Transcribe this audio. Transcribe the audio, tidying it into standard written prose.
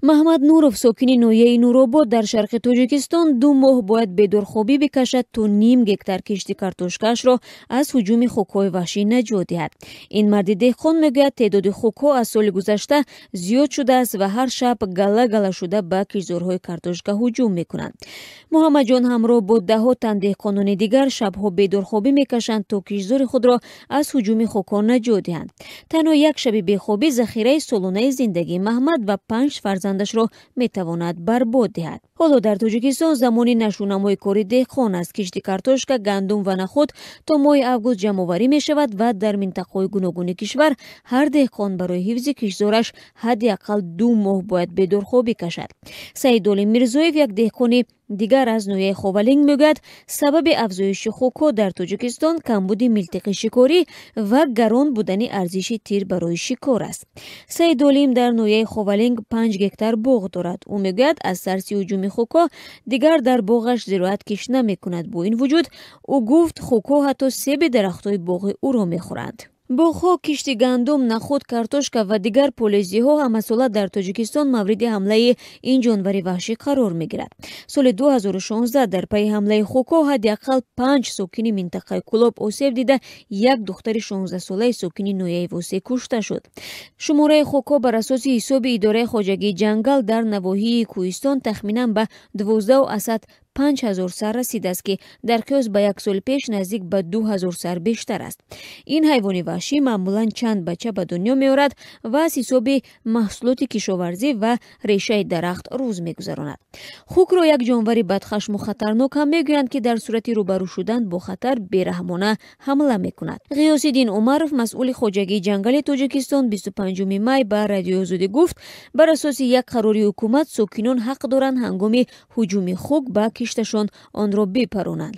маҳмад нуров, сокини ноҳияи нуробод дар шарқи тоҷикистон 2 моҳ бояд бедорхобӣ бикашад то ним гектар кишти картошкаашро аз ҳуҷуми хукҳои ваҳшӣ наҷот диҳад. Ин марди деҳқон мегӯяд теъдоди хукҳо аз соли гузашта зиёд шудааст ва ҳар шаб гала-гала шуда ба киштзорҳои картошка ҳуҷум мекунанд. муҳаммаҷон ҳамроҳ бо даҳо тан деҳқонони дигар шабҳо бедорхобӣ мекашанд то киштзори худро аз ҳуҷуми хукҳо наҷот диҳанд. танҳо як шаби бехобӣ захираи солонаи зиндагии маҳмад ва 5 фарзандашро метавонад барбод диҳад. ҳоло дар тоҷикистон замони нашунамои кори деҳқон аст. кишти картошка, гандум ва наход то моҳи август ҷамъоварӣ мешавад ва дар минтақаҳои гуногуни кишвар ҳар деҳқон барои ҳифзи киштзораш ҳадди ақал 2 моҳ бояд бедорхобӣ кашад. Саидоли Мирзоев, як деҳқони дигар аз ноҳияи Ховалинг, мегӯяд сабаби афзоиши хукҳо дар Тоҷикистон камбуди милтиқи шикорӣ ва гарон будани арзиши тир барои шикор аст. Саидолим дар ноҳияи Ховалинг 5 гектар боғ дорад. Ӯ мегӯяд аз тарси ҳуҷуми хукҳо дигар дар боғаш зироат кишт намекунад. Бо ин вуҷуд ӯ гуфт хукҳо ҳатто себи дарахтҳои боғи ӯро мехӯранд. боғҳо, кишти гандум, наход, картошка ва дигар полезиҳо ҳамасола дар Тоҷикистон мавриди ҳамлаи ин ҷонвари ваҳшӣ қарор мегирад. Соли 2016 дар пайи ҳамлаи хукҳо ҳадди ақал 5 сокини минтақаи Кӯлоб осеб дида, як духтари 16-солаи сокини ноҳияи Восе кушта шуд. шумораи хукҳо бар асоси ҳисоби идораи хоҷагии ҷангал дар навоҳии Кӯҳистон тахминан ба 12,500 сар расидааст, ки дар қиёс ба як соли пеш наздик ба 2000 сар бештар аст. ин ҳайвони ваҳшӣ маъмулан чанд бача ба дунё меорад ва аз ҳисоби маҳсулоти кишоварзӣ ва решаи дарахт рӯз мегузаронад. хукро як ҷонвари бадхашму хатарнок ҳам мегӯянд, ки дар сурати рӯбарӯ шудан бо хатар бераҳмона ҳамла мекунад. ғиёсиддин Умаров, масъули хоҷагии ҷангали Тоҷикистон, 25 май ба Радиои Озодӣ гуфт, бар асоси як қарори ҳукумат сокинон ҳақ доранд ҳангоми ҳуҷуми хук ба кишташон онро бипаронанд.